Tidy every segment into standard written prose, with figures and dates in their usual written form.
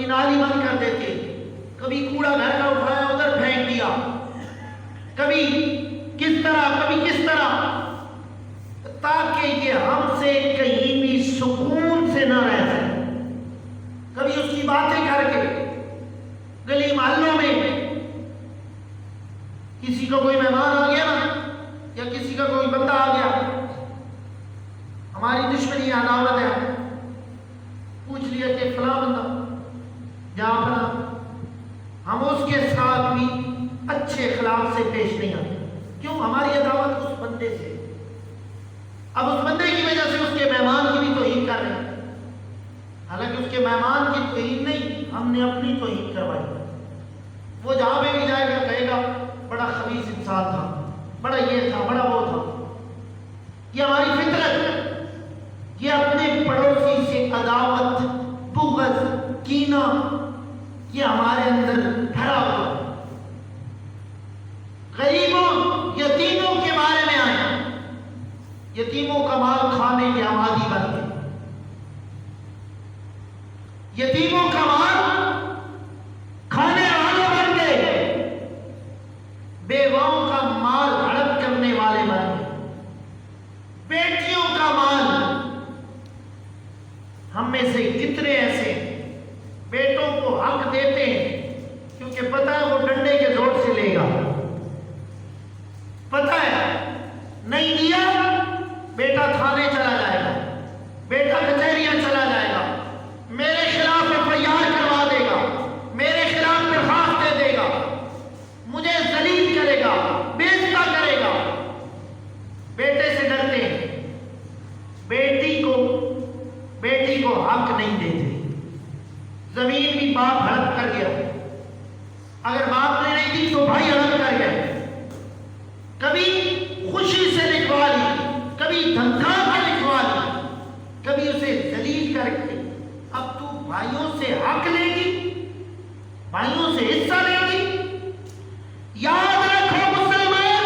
نالی بند کر دیتے، کبھی کوڑا گھر کا اٹھایا ادھر پھینک دیا، کبھی کس طرح کبھی کس طرح، تاکہ یہ ہم سے کہیں بھی سکون سے نہ رہ سکے۔ کبھی اس کی باتیں کر کے گلی محلوں میں کسی کو کوئی مہمان آ گیا نا، یا کسی کا کوئی بندہ آ گیا، ہماری دشمنی عداوت ہے، پوچھ لیا کہ فلاں بندہ جہاں فلاں، ہم اس کے ساتھ بھی اچھے اخلاق سے پیش نہیں آتے۔ کیوں؟ ہماری عداوت اس بندے سے، اب اس بندے کی وجہ سے اس کے مہمان کی بھی توہین کر رہے ہیں، حالانکہ اس کے مہمان کی توہین نہیں، ہم نے اپنی توہین کروائی۔ وہ جہاں پہ بھی جائے گا کہے گا بڑا خبیث انسان تھا، بڑا یہ تھا، بڑا وہ تھا۔ یہ ہماری فطرت ہے، یہ اپنے پڑوسی سے عداوت، بغض، کینہ، یہ ہمارے اندر بھرا ہوا ہے۔ غریبوں، یتیموں کے بارے میں آئے، یتیموں کا مال کھانے کے عادی بن گئے، یتیموں کا مال کھانے والے بن گئے، بیواؤں کا مال ہڑپ کرنے والے بن گئے، بیٹیوں کا مال۔ ہم میں سے کتنے ایسے بیٹوں کو حق دیتے ہیں کیونکہ پتہ ہے وہ ڈنڈے کے زور سے لے گا، پتہ ہے نہیں دیا بیٹا تھانے چلا جائے گا، بیٹا کچہریاں چلا جائے گا، میرے خلاف FIR کروا دے گا، میرے خلاف درخواست دے دے گا، مجھے ذلیل کرے گا، بےعزتی کرے گا۔ بیٹے سے ڈرتے ہیں، بیٹی کو حق نہیں دیتے۔ زمین بھی باپ ہڑپ کر گیا، اگر باپ نے نہیں دی تو بھائی ہڑپ کر گئے، کبھی خوشی سے لکھوا لی، کبھی دھمکا کر لکھوا لی، کبھی اسے ذلیل کر کے۔ اب تو بھائیوں سے حق لے گی، بھائیوں سے حصہ لے گی؟ یاد رکھو مسلمان،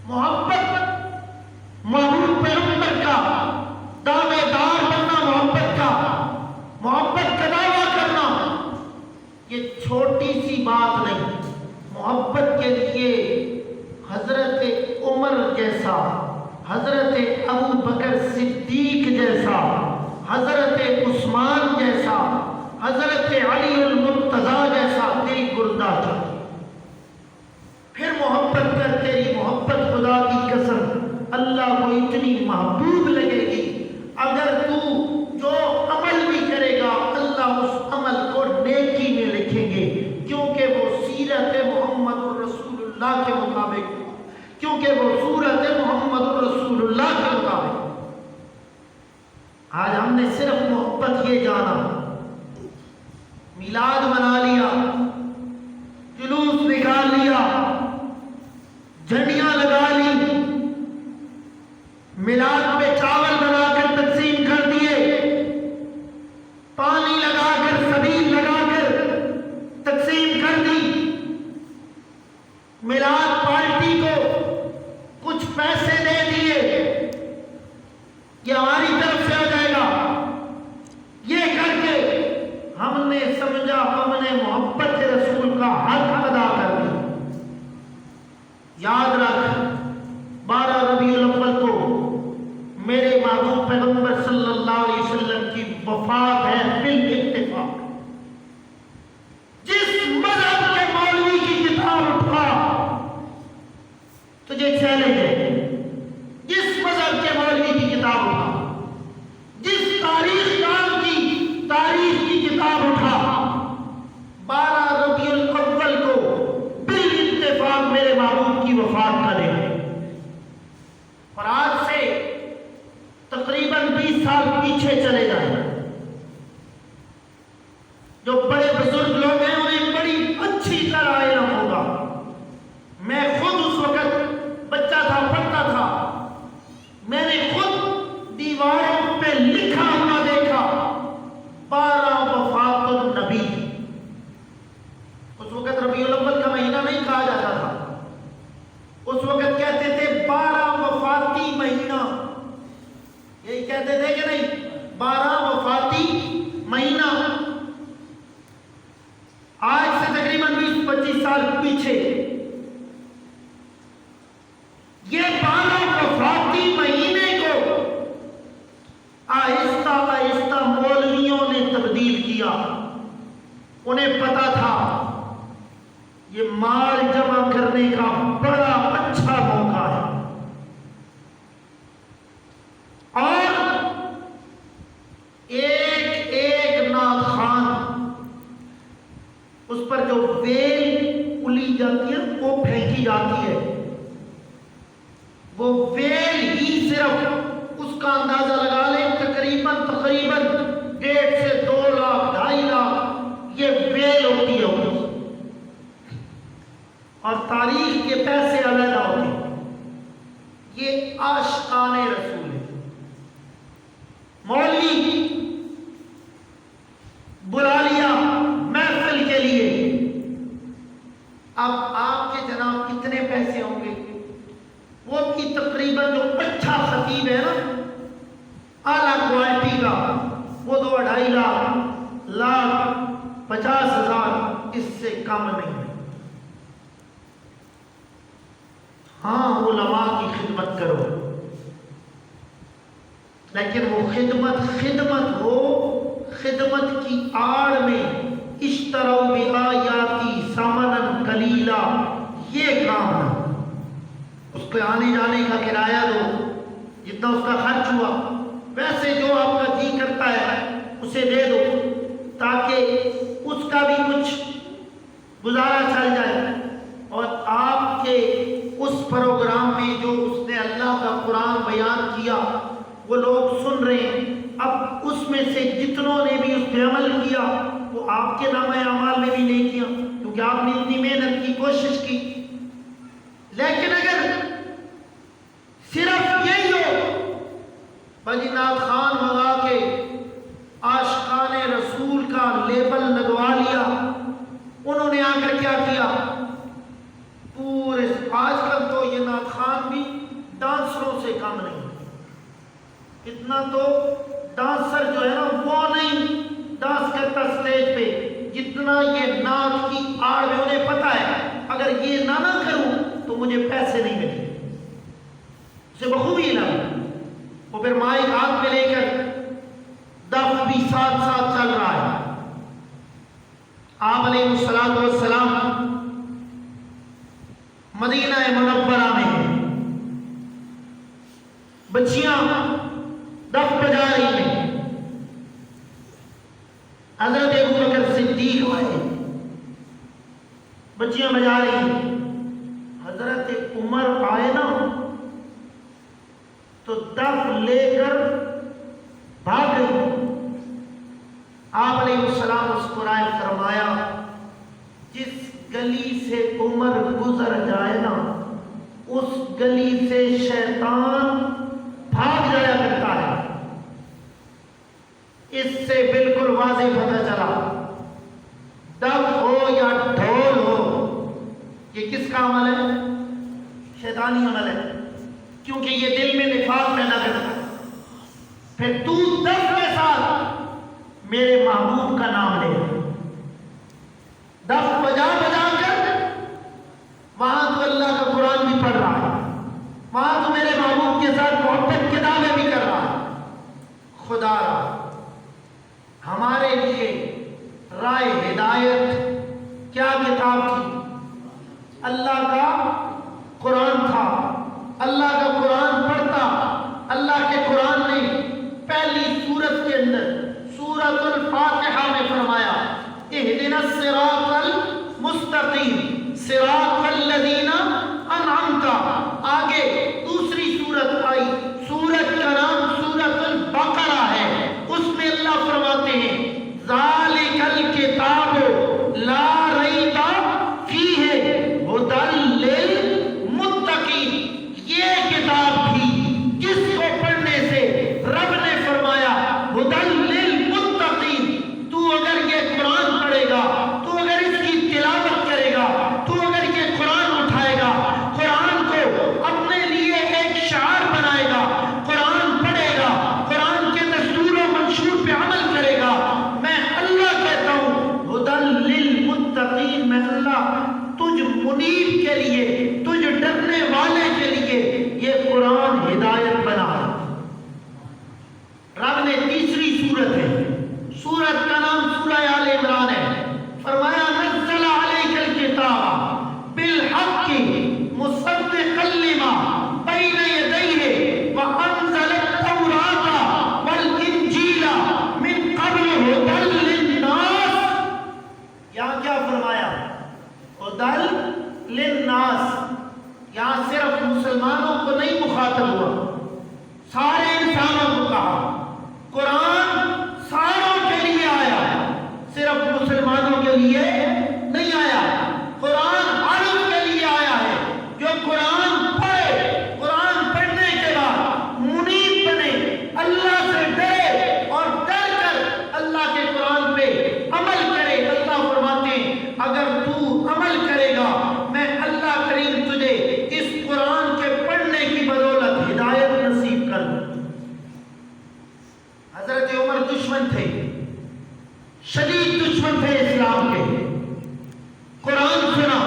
محبت محبوب پیغمبر کا دعوے دار بننا، محبت کا دعویٰ کرنا، یہ چھوٹی سی بات نہیں۔ محبت کے لیے حضرت عمر جیسا، حضرت ابو بکر صدیق جیسا، حضرت عثمان جیسا، حضرت علی المرتضیٰ جیسا دل گردہ تھا۔ پھر محبت کر، تیری محبت خدا کی قسم اللہ کو اتنی محبوب لگے گی، اگر تو جو عمل بھی کرے گا اللہ اس عمل کو نیکی میں لکھیں گے، کیونکہ وہ سیرت محمد رسول اللہ کے مطابق، کیونکہ وہ سورت محمد رسول اللہ کے مطابق۔ آج ہم نے صرف محبت یہ جانا، میلاد منا لیا، جلوس نکال لیا، جھنڈیاں لگا لی، میلاد پہ چاول بنا کر تقسیم کر دیے، پانی لگا کر، سبیل لگا کر تقسیم کر دی، میلاد پارٹی کو کچھ پیسے دے دیے، یہ ہماری طرف سے آ جائے گا۔ یہ کر کے ہم نے سمجھا ہم نے محبت رسول کا حق ادا کر دیا۔ یاد رکھ، 12 ربیع الاول کو میرے محبوب پیغمبر صلی اللہ علیہ وسلم کی وفات ہے بالاتفاق۔ جس مذہب کے مولوی کی کتاب اٹھا تجھے چیلنج ہے، جس مذہب کے مولوی کی کتاب اٹھا، جس تاریخ کی کتاب اٹھا، 12 ربیع الاول کو بالاتفاق میرے محبوب کی وفات پیچھے یہ 12 وفاقی مہینے کو آہستہ آہستہ مولویوں نے تبدیل کیا. انہیں پتا تھا یہ مال جمع کرنے کا بڑا اچھا موقع ہے، اور ایک ایک نعت خوان اس پر جو ویل الی جاتی ہے وہ پھینکی جاتی ہے، وہ ویل ہی صرف اس کا اندازہ لگا لیں تقریباً 1.5 سے 2 لاکھ 2.5 لاکھ یہ ویل ہوتی ہے ان کی، اور تاریخ کے پیسے علیحدہ ہوتے ہیں. یہ عاشقان رسول ہے. مولوی بلا لیا محفل کے لیے، اب آپ کے جناب کتنے پیسے ہوں گے؟ وہ کی تقریباً جو اچھا خطیب ہے نا اعلیٰ کوالٹی کا، وہ 2-2.5 لاکھ 50,000 اس سے کم نہیں ہے. ہاں علماء کی خدمت کرو، لیکن وہ خدمت ہو، خدمت کی آڑ میں اشتروا بآیاتی ثمنا قلیلا، یہ کام ہے. اس کو آنے جانے کا کرایہ دو، جتنا اس کا خرچ ہوا، ویسے جو آپ کا جی کرتا ہے اسے دے دو، تاکہ اس کا بھی کچھ گزارا چل جائے. اور آپ کے اس پروگرام میں جو اس نے اللہ کا قرآن بیان کیا وہ لوگ سن رہے ہیں، اب اس میں سے جتنوں نے بھی اس پہ عمل کیا وہ آپ کے نامہ اعمال میں بھی نہیں کیا، کیونکہ آپ نے اتنی محنت کی، کوشش کی. لیکن اگر صرف یہی ہو بھائی نعت خوان منگا کے عاشقان رسول کا لیبل لگوا لیا، انہوں نے آ کر کیا کیا، پورے آج کل تو یہ نعت خوان بھی ڈانسروں سے کم نہیں، اتنا تو ڈانسر جو ہے نا وہ نہیں ڈانس کرتا اسٹیج پہ جتنا یہ نعت کی آڑ میں. انہیں پتا ہے اگر یہ نہ کروں تو مجھے پیسے نہیں ملیں، اسے بخوبی علم. وہ پھر مائک ہاتھ میں لے کر دف بھی ساتھ ساتھ چل رہا ہے. آپ علیہ السلام مدینہ منورہ میں ہیں، بچیاں دف بجا رہی ہیں. حضرت ابوبکر صدیق آئے، بچیاں بجا رہی ہیں. حضرت عمر آئے نا تو دف لے کر بھاگ گئی. آپ علیہ السلام اس کو رائے فرمایا جس گلی سے عمر گزر جائے نا اس گلی سے شیطان بھاگ جایا کرتا ہے. اس سے بالکل واضح پتہ چلا دف ہو یا ڈھول ہو یہ کس کا عمل ہے؟ شیطانی عمل ہے، کیونکہ یہ دل میں نفاق پیدا کرتا ہے. پھر تو دف کے ساتھ میرے محبوب کا نام لے، دف بجا بجا کر وہاں تو اللہ کا قرآن بھی پڑھ رہا ہے، وہاں تو میرے محبوب کے ساتھ محبت کتابیں بھی کر رہا ہے. خدا را ہمارے لیے رائے ہدایت کیا کتاب تھی؟ اللہ کا قرآن تھا. اللہ کا قرآن پڑھتا. اللہ کے قرآن نے پہلی سورت کے اندر سورۃ الفاتحہ میں فرمایا اہدنا الصراط المستقیم صراط الذین انعمت. آگے دوسری سورت آئی، سورت کا نام سورۃ البقرہ ہے. اس میں اللہ فرماتے ہیں ذالک الکتاب لا ریب فیہ ھدی للمتقین. یہ کتاب یہاں صرف مسلمانوں کو نہیں مخاطب ہوا، سارے انسانوں کو کہا۔ قرآن ساروں کے لیے آیا، صرف مسلمانوں کے لیے نہیں آیا۔ قرآن عرب کے لیے آیا ہے۔ جو قرآن پڑھے، قرآن پڑھنے کے بعد منیب بنے، اللہ سے ڈرے اور ڈر کر اللہ کے قرآن پہ عمل کرے۔ اللہ فرماتے ہیں اگر تو عمل کرے گا میں اللہ کریم تجھے اس قرآن کے پڑھنے کی بدولت ہدایت نصیب کر دوں۔ حضرت عمر دشمن تھے، شدید دشمن تھے اسلام کے۔ قرآن سنا،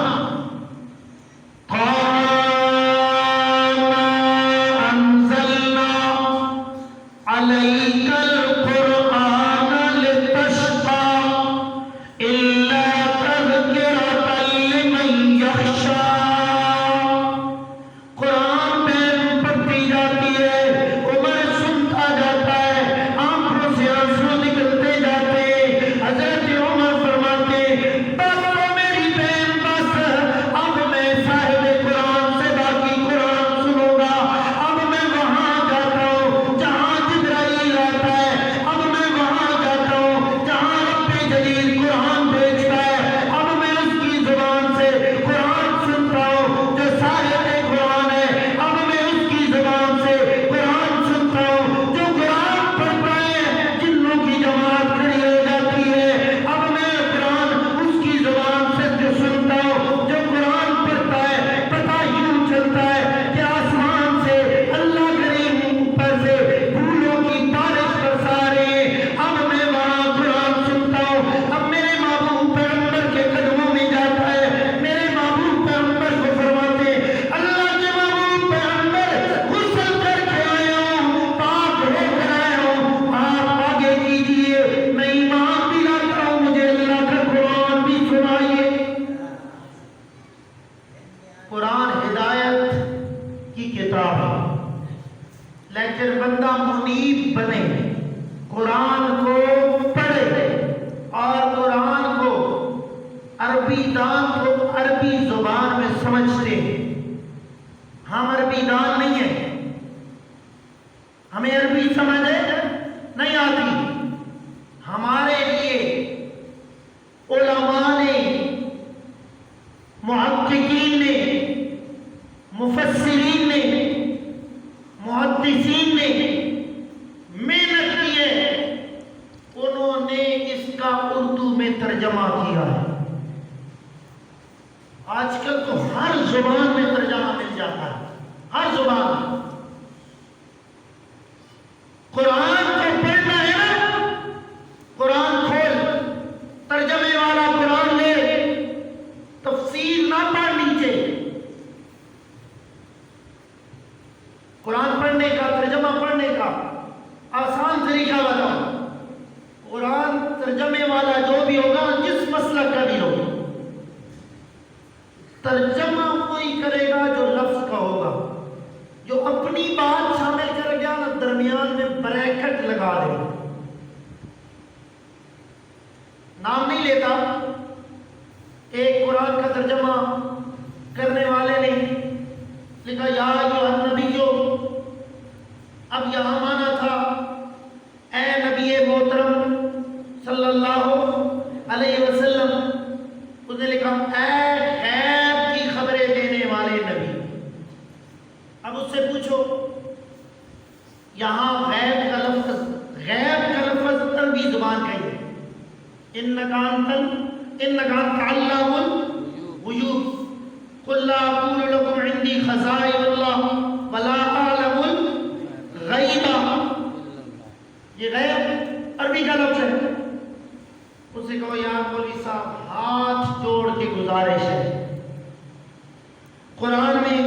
لیکن بندہ منیب بنے، قرآن کو پڑھے اور قرآن کو عربی دان کو عربی زبان میں سمجھتے ہیں۔ ہم عربی دان نہیں ہیں، ہمیں عربی سمجھ نہیں آتی۔ ہمارے لیے علماء نے، محققین نے، مفسرین نے، محدثین نے محنت کی ہے، انہوں نے اس کا اردو میں ترجمہ کیا ہے۔ آج کل تو ہر زبان میں ترجمہ مل جاتا ہے، ہر زبان میں۔ قرآن کو پڑھنا ہے نا، قرآن کھول، ترجمے والا قرآن لے، تفسیر نہ پڑھ لیجیے۔ قرآن پڑھنے کا، ترجمہ پڑھنے کا آسان طریقہ بتاؤ۔ قرآن ترجمے والا جو بھی ہوگا، جس مسلک کا بھی ہوگا، ترجمہ کوئی کرے گا جو لفظ کا ہوگا، جو اپنی بات شامل کر گیا نہ درمیان میں بریکٹ لگا دے، نام نہیں لیتا۔ ایک قرآن کا ترجمہ کرنے والے نے لکھا یا ایھا النبیو، اب یہاں مانا تھا اے نبی محترم صلی اللہ علیہ وسلم، اس نے لکھا اے غیب کی خبریں دینے والے نبی۔ اب اس سے پوچھو، یہاں غیب کا لفظ عربی زبان کا ہی ہے۔ انک انت علام الغیوب قل لا اقول لكم عندي خزائن الله ولا اعلم الغیب، یہ غیب عربی کا لفظ ہے۔ اس سے کہو یا مولوی صاحب ہاتھ جوڑ کے گزارش ہے، قرآن میں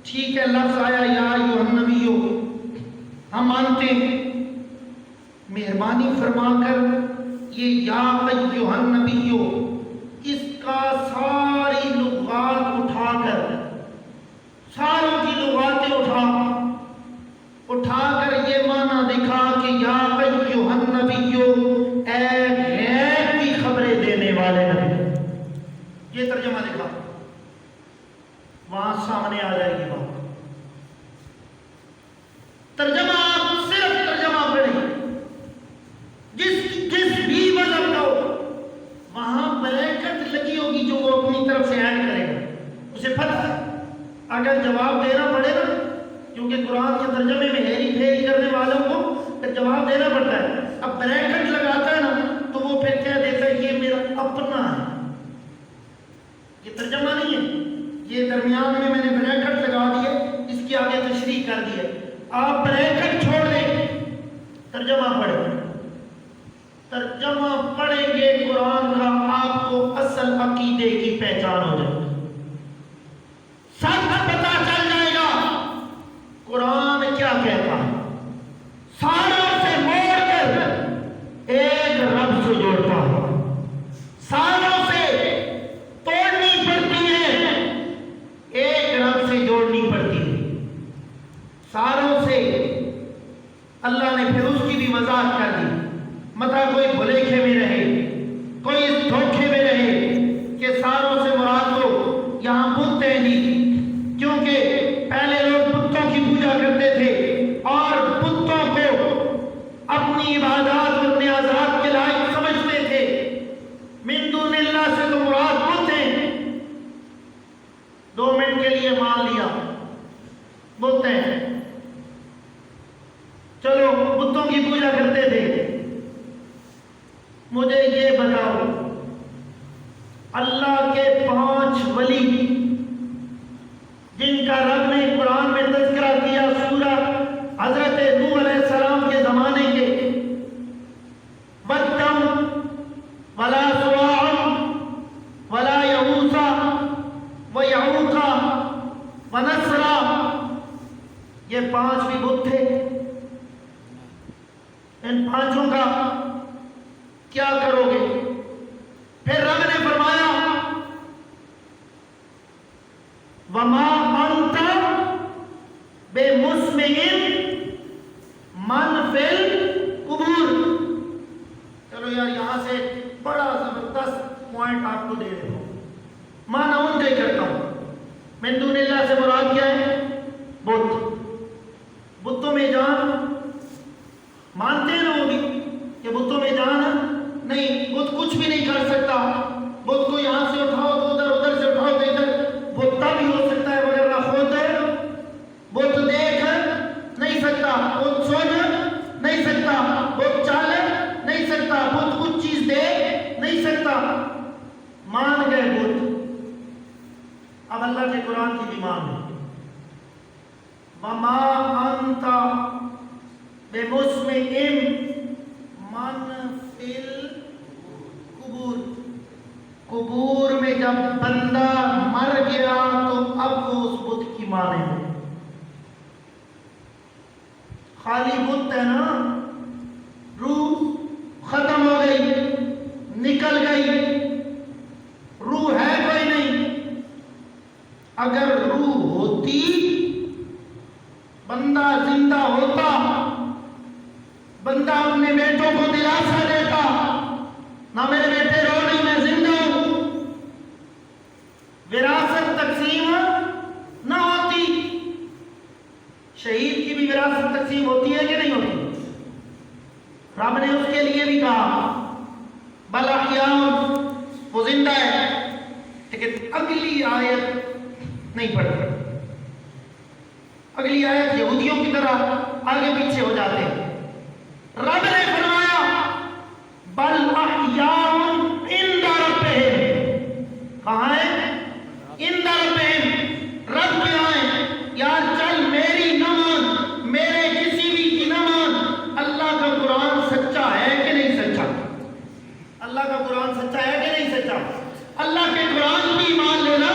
ٹھیک ہے لفظ آیا یا ایھا النبیو، ہم مانتے ہیں، مہربانی فرما کر یہ یا ایھا النبیو اس کا ساری لغات اٹھا کر، ساروں کی لغاتیں اٹھا کر یہ معنی دکھا کہ یا ایھا النبیو، اے غیب کی خبریں دینے والے نبی، یہ ترجمہ دکھا۔ وہاں سامنے آ جائے گی بات. ترجمہ آپ صرف ترجمہ پڑھیں. جس بھی مذہب کا ہو وہاں بریکٹ لگی ہوگی جو وہ اپنی طرف سے ایڈ کرے گا. اسے پتہ ہے اگر جواب دینا پڑے نا، کیونکہ قرآن کے ترجمے میں ہیری پھیری کرنے والوں کو پھر جواب دینا پڑتا ہے. اب بریکٹ لگاتا ہے نا تو وہ پھر کہہ دیتا ہے یہ میرا اپنا ہے، یہ ترجمہ نہیں ہے، یہ درمیان میں نے بریکٹ لگا دیے، اس کی آگے تشریح کر دی ہے. آپ بریکٹ چھوڑ دیں، ترجمہ پڑھیں. ترجمہ پڑھیں گے قرآن کا آپ کو اصل عقیدے کی پہچان ہو جائے گی. سب پتہ چل جائے گا قرآن کیا کہتا ہے. ساروں سے موڑ کر ایک رب سے جوڑتا ہے. ساروں سے توڑنی پڑتی ہے، ایک رب سے جوڑنی پڑتی ہے. ساروں سے اللہ نے پھر اس کی بھی وضاحت کر دی. مطلب کوئی بھلیکھے میں رہے، کوئی اس دھوکے میں رہے کہ ساروں سے مراد تو یہاں بت ہیں جی، کیونکہ پہلے لوگ بتوں کی پوجا کرتے تھے اور بتوں کو اپنی عبادات اور نیازات کے لائق سمجھتے تھے. من دون اللہ سے تو مراد بت ہیں. 2 منٹ کے لیے مان لیا بت ہیں، چلو بتوں کی پوجا کرتے تھے. مجھے یہ بتاؤ اللہ کے 5 ولی جن کا رب نے قرآن میں تذکرہ کیا سورہ حضرت نوح علیہ السلام کے زمانے کے، وَدًّا وَلَا سُوَاعًا وَلَا يَغُوثَ وَيَعُوقَ وَنَسْرًا، یہ 5 بھی بت تھے. ان 5 کا کیا کرو گے؟ پھر رب نے فرمایا وَمَا أَنْتَ بِمُسْمِعٍ مَنْ فِي الْقُبُورِ. چلو یار یہاں سے بڑا زبردست پوائنٹ آپ کو دے دیتا ہوں. میں ناؤن دے کرتا ہوں. من دون اللہ سے مراد کیا ہے؟ بت. بتوں میں جان مانتے ہیں نا وہ بھی کہ بتوں میں جان نہیں، بت کچھ بھی نہیں کر سکتا. بت کو یہاں سے اٹھاؤ تو ادھر، ادھر سے اٹھاؤ تو ادھر. بت تب ہی ہو سکتا ہے مگر نہ خود بت دیکھ نہیں سکتا، بت سن نہیں سکتا، بت چل نہیں سکتا، بت کچھ چیز دے نہیں سکتا. مان گئے بت. اب اللہ کے قرآن کی بھی مان ہے. وَمَا أَنْتَ بِمُسْمِعٍ مَنْ فِي الْقُبُورِ. قبور میں جب بندہ مر گیا تو اب وہ اس بت کی مانے ہیں. خالی بت ہے نا، روح ختم ہو گئی، نکل گئی، روح ہے کوئی نہیں. اگر روح ہوتی بندہ زندہ ہوتا، بندہ اپنے بیٹوں کو دلاسا دیتا نہ میرے بیٹے رو نہیں میں زندہ ہوں، وراثت تقسیم نہ ہوتی. شہید کی بھی وراثت تقسیم ہوتی ہے کہ نہیں ہوتی؟ رب نے اس کے لیے بھی کہا بل احیاء، وہ زندہ ہے. لیکن اگلی آیت نہیں پڑھتے. اگلی آیت یہودیوں کی طرح آگے پیچھے ہو جاتے ہیں. رب نے فرمایا بل احیاء عند ربہم. کہاں ہے؟ عند ربہم. رب کے آئیں یار چل میری نہ مان، میرے کسی بھی کی نہ مان. اللہ کا قرآن سچا ہے کہ نہیں سچا؟ اللہ کا قرآن سچا ہے کہ نہیں سچا؟ اللہ کے قرآن کی مان لینا.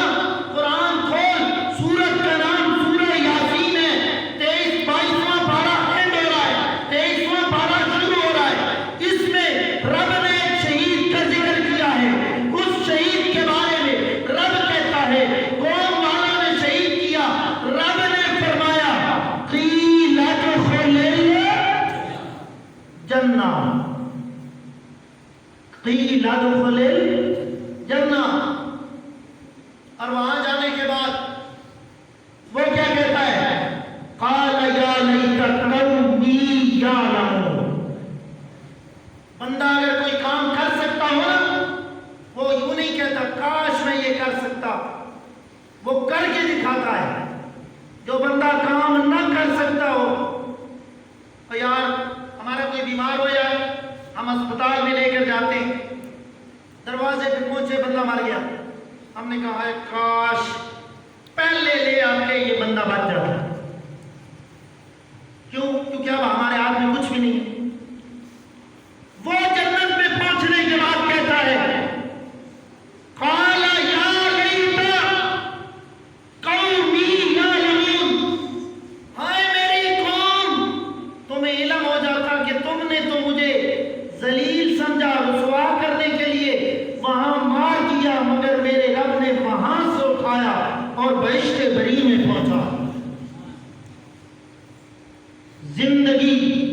قرآن کھول، سورت کا نام سورہ یاسین ہے. 23-22واں پارہ اینڈ ہو رہا ہے، 23واں پارہ شروع ہو رہا ہے. اس میں رب نے ایک شہید کا ذکر کیا ہے. اس شہید کے بارے میں رب کہتا ہے قوم والوں نے شہید کیا. رب نے فرمایا قیل ادخل الجنہ، قیل ادخل الجنہ. اور وہاں جانے کے بعد اگر کوئی کام کر سکتا ہو نا، وہ یوں نہیں کہتا کاش میں یہ کر سکتا، وہ کر کے دکھاتا ہے۔ جو بندہ کام نہ کر سکتا ہو، تو یار ہمارا کوئی بیمار ہو جائے، ہم اسپتال میں لے کر جاتے ہیں، دروازے پہ پہنچے بندہ مر گیا، ہم نے کہا ہے کاش پہلے لے آ کے یہ بندہ بچ جاتا۔ کیوں؟ کیونکہ اب ہمارے ہاتھ میں کچھ بھی نہیں ہے۔ وہ جنت میں پہنچنے کے بعد کہتا ہے قال یا لیت قومی یعلمون، ہائے میری قوم، تمہیں علم ہو جاتا کہ تم نے تو مجھے ذلیل سمجھا، رسوا کرنے کے لیے وہاں مار دیا، مگر میرے رب نے وہاں سے اٹھایا اور بہشت بری میں پہنچا۔ زندگی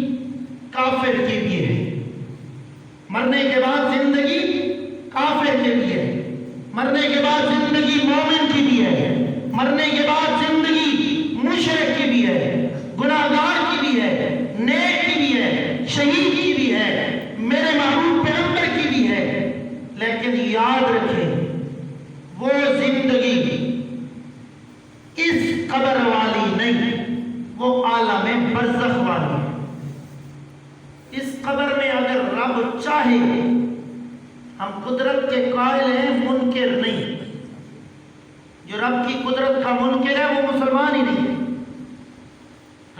کافر کے لیے ہے، مرنے کے بعد زندگی کافر کے لیے ہے، مرنے کے بعد زندگی مومن کی بھی ہے، مرنے کے بعد زندگی مشرک کی بھی ہے، گناہگار کی بھی ہے، نیک کی بھی ہے، شہید کی بھی ہے، میرے محبوب پیغمبر کی بھی ہے۔ لیکن یاد رکھیں وہ زندگی اس قبر والی نہیں، وہ عالم برزخ والی ہے۔ اس قبر میں اگر رب چاہے، ہم قدرت کے قائل ہیں، منکر نہیں۔ جو رب کی قدرت کا منکر ہے وہ مسلمان ہی نہیں ہے۔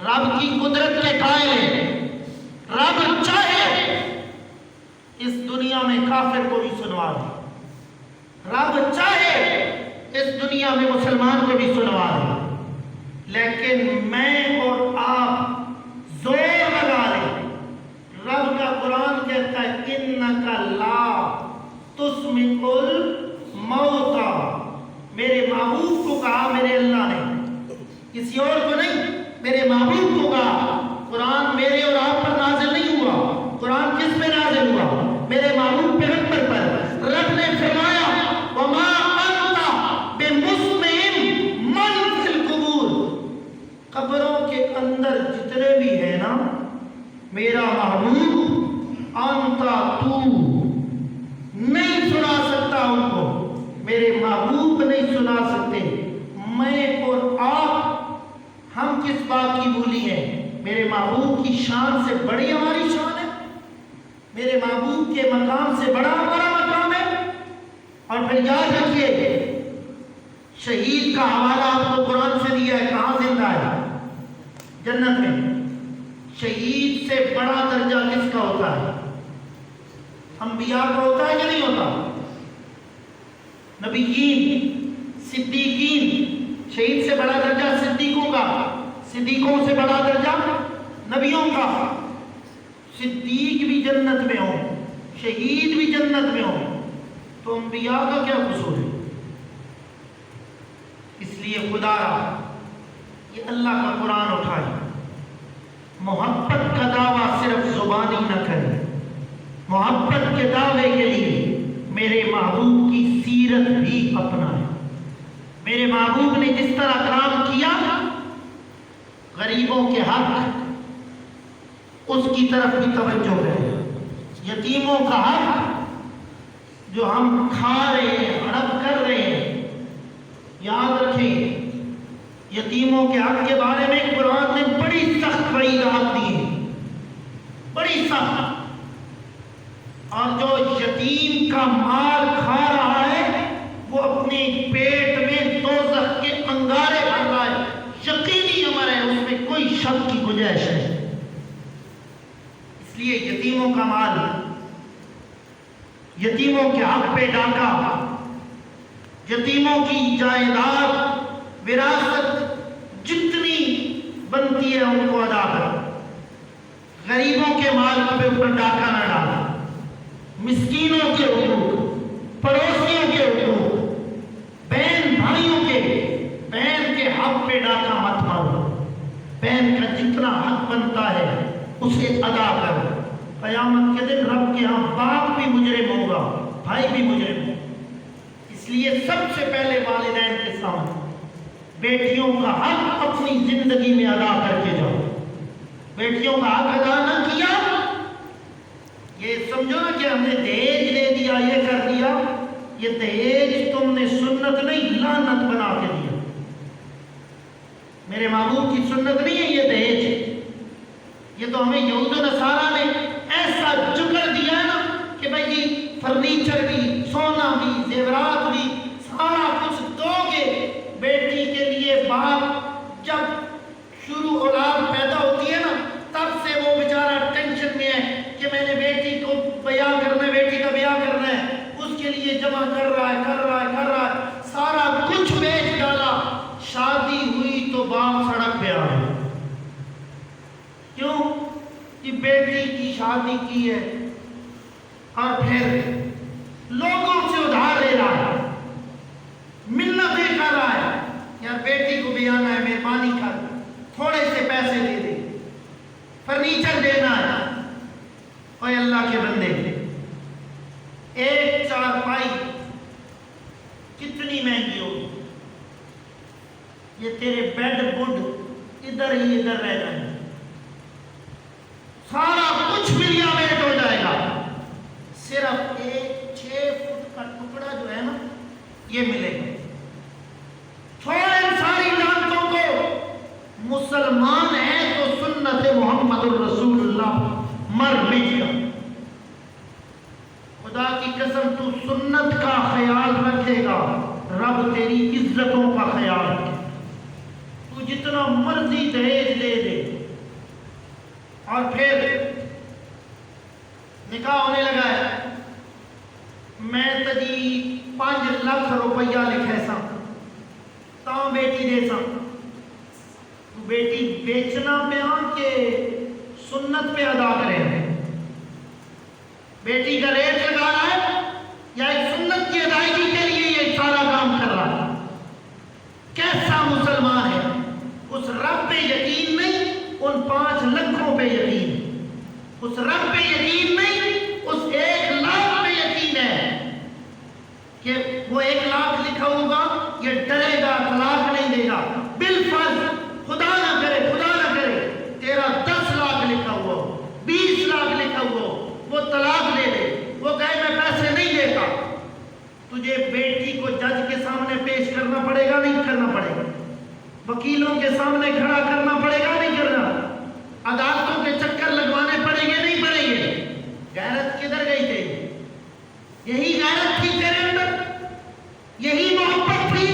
رب کی قدرت کے قائل ہیں، رب چاہے اس دنیا میں کافر کو بھی سنوا دے، رب چاہے اس دنیا میں مسلمان کو بھی سنوا دے، لیکن میں اور آپ زور لگا لیں۔ رب کا قرآن کہتا ہے اِنَّكَ لَا تُسْمِعُ الْمَوْتَى، میرے محبوب کو کہا، میرے اللہ نے، کسی اور کو نہیں، میرے محبوب کو کہا۔ قرآن میرے اور آپ پر نازل نہیں ہوا، قرآن کس پہ نازل ہوا؟ میرے محبوب پیغمبر پر۔ رب نے فرمایا وَمَا أَنْتَ بِمُسْمِعٍ مَّن فِي الْقُبُورِ، قبروں کے اندر جتنے بھی ہیں نا، میرا محبوب انتا تو نہیں سنا سکتا ان کو، میرے محبوب نہیں سنا سکتے۔ میں اور آپ ہم کس بات کی بھولی ہیں؟ میرے محبوب کی شان سے بڑی ہماری شان ہے، میرے محبوب کے مقام سے بڑا ہمارا مقام ہے۔ اور پھر یاد رکھیے شہید کا حوالہ آپ کو قرآن سے دیا ہے، کہاں زندہ ہے؟ جنت میں۔ شہید سے بڑا درجہ کس کا ہوتا ہے؟ انبیاء کا ہوتا ہے یا نہیں ہوتا؟ نبیین، صدیقین۔ شہید سے بڑا درجہ صدیقوں کا، صدیقوں سے بڑا درجہ نبیوں کا۔ صدیق بھی جنت میں ہو، شہید بھی جنت میں ہو، تو انبیاء کا کیا قصور ہے؟ اس لیے خدا را یہ اللہ کا قرآن اٹھائے، محبت کا دعویٰ صرف زبانی نہ کرے، محبت کے دعوے کے لیے میرے محبوب کی سیرت بھی اپنائے۔ میرے محبوب نے جس طرح کام کیا، غریبوں کے حق اس کی طرف بھی توجہ کرے، یتیموں کا حق جو ہم کھا رہے ہیں، ہڑپ کر رہے ہیں، یاد رکھیں یتیموں کے حق کے بارے میں قرآن نے بڑی سخت وعیدات دی ہیں، بڑی سخت۔ اور جو یتیم کا مال کھا رہا ہے وہ اپنے پیٹ میں دوزخ کے انگارے بھر رہا ہے، یقینی امر ہے، اس میں کوئی شک کی گنجائش ہے۔ اس لیے یتیموں کا مال، یتیموں کے حق پہ ڈاکہ، یتیموں کی جائیداد، وراثت جتنی بنتی ہے ان کو ادا کرو، غریبوں کے مال پہ اوپر ڈاکہ نہ ڈالو، مسکینوں کے حقوق، پڑوسیوں کے حقوق، بہن بھائیوں کے، بہن کے حق پہ ڈاکہ مت مارو، بہن کا جتنا حق بنتا ہے اسے ادا کرو۔ قیامت کے دن رب کے ہاں باپ بھی مجرم ہوگا، بھائی بھی مجرم ہوگا۔ اس لیے سب سے پہلے والدین کے سامنے بیٹیوں کا حق اپنی زندگی میں ادا کر کے جاؤ۔ بیٹیوں کا حق ادا نہ کیا یہ سمجھو نا کہ ہم نے دہیج دے دیا، یہ کر دیا، یہ دہیج تم نے سنت نہیں لعنت بنا کے دیا۔ میرے محبوب کی سنت نہیں ہے یہ دہیج، یہ تو ہمیں یہود و نصارہ نے ایسا جکڑ دیا نا کہ بھائی جی فرنیچر بھی، سونا بھی، زیورات بھی، سارا کچھ دو گے بیٹی کے لیے۔ باپ جب شروع اولاد پیدا ہوتی ہے نا تب سے وہ بیچارہ ٹینشن میں ہے کہ میں نے بیٹی کو بیاہ کرنا ہے، بیٹی کا بیاہ کرنا ہے، اس کے لیے جمع کر رہا ہے، سارا کچھ بیچ ڈالا، شادی ہوئی تو باپ سڑک پہ آ گیا۔ کیوں؟ کہ بیٹی کی شادی کی ہے اور پھر لوگوں سے ادھار لے رہا ہے، منتیں کر رہا ہے، یار بیٹی کو بھی آنا ہے، مہربانی کر تھوڑے سے پیسے دے دے، فرنیچر دینا ہے۔ اوے اللہ کے بندے، ایک چارپائی کتنی مہنگی ہوگی؟ یہ تیرے بیڈ بڈ ادھر ہی ادھر رہ جائیں، سارا کچھ ملیامنٹ ہو جائے گا، صرف ایک 6 فٹ کا ٹکڑا جو ہے نا یہ ملے گا۔ چھوڑ ان ساری لعنتوں کو، مسلمان ہے تو سنت محمد الرسول اللہ مر مٹ جا۔ خدا کی قسم تو سنت کا خیال رکھے گا، رب تیری عزتوں کا خیال رکھے گا۔ تو جتنا مرضی دہیج دے دے، اور پھر نکاح ہونے لگا ہے، میں تجی 5 لاکھ روپیہ لکھے سا تاں بیٹی دے سا، تو بیٹی بیچنا پہ آن کے سنت پہ ادا کرے ہیں، بیٹی کا ریٹ لگا رہا ہے یا ایک سنت کی ادائیگی کے لیے یہ سارا کام کر رہا ہے؟ کیسا مسلمان ہے؟ اس رب پہ یقین نہیں، ان 5 لکھوں پہ یقین، اس رب پہ یقین نہیں، اس 1 لاکھ پہ یقین ہے کہ وہ 1 لاکھ لکھا ہوگا، یہ ڈرے گا، طلاق نہیں دے گا۔ بالفرض خدا نہ کرے تیرا 10 لاکھ لکھا ہوا ہو، 20 لاکھ لکھا ہوا ہو، وہ طلاق دے دے، وہ کہے میں پیسے نہیں دیتا، تجھے بیٹی کو جج کے سامنے پیش کرنا پڑے گا نہیں کرنا پڑے گا؟ وکیلوں کے سامنے کھڑا کرنا پڑے گا نہیں کرنا؟ عدالتوں کے چکر لگوانے پڑیں گے نہیں پڑیں گے؟ غیرت کدھر گئی تھی؟ یہی غیرت تھی تیرے اندر، یہی محبت تھی؟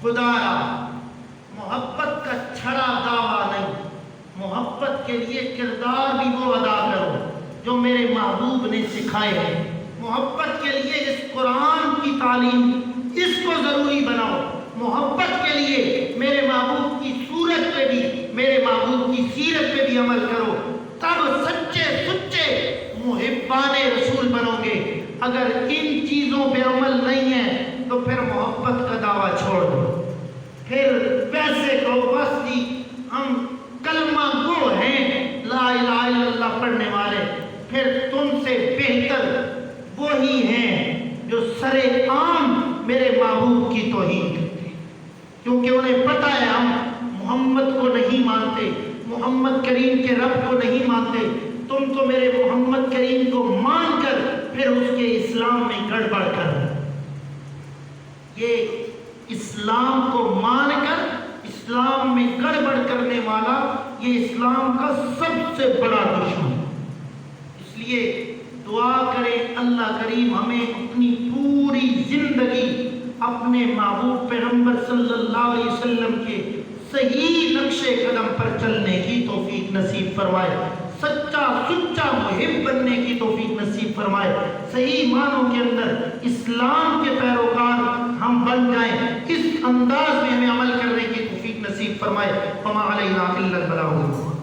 خدا محبت کا چھڑا دعویٰ نہیں، محبت کے لیے کردار بھی وہ ادا کرو جو میرے محبوب نے سکھائے ہیں۔ محبت کے لیے اس قرآن کی تعلیم اس کو ضروری بناؤ، محبت کے لیے میرے محبوب کی صورت پہ بھی، میرے محبوب کی سیرت پہ بھی عمل کرو، تب سچے محبان رسول بنو گے۔ اگر ان چیزوں پہ عمل نہیں ہے تو پھر محبت کا دعویٰ چھوڑ دو، پھر ویسے کہو بس جی ہم کلمہ گو ہیں، لا الہ الا اللہ پڑھنے والے، پھر تم سے بہتر وہی ہیں جو سر عام میرے محبوب کی توہین کرتے ہیں، کیونکہ انہیں پتہ ہے ہم محمد کو نہیں مانتے، محمد کریم کے رب کو نہیں مانتے۔ تم تو میرے محمد کریم کو مان کر پھر اس کے اسلام میں گڑبڑ کر، یہ اسلام کو مان کر اسلام میں گڑبڑ کرنے والا یہ اسلام کا سب سے بڑا دشمن۔ اس لیے دعا کریں اللہ کریم ہمیں اپنی پوری زندگی اپنے محبوب پیغمبر صلی اللہ علیہ وسلم کے صحیح نقش قدم پر چلنے کی توفیق نصیب فرمائے، سچا سچا محب بننے کی توفیق نصیب فرمائے، صحیح معنوں کے اندر اسلام کے پیروکار ہم بن جائیں، اس انداز میں ہمیں عمل کرنے کی توفیق نصیب فرمائے۔ وما علینا الا البلاغ۔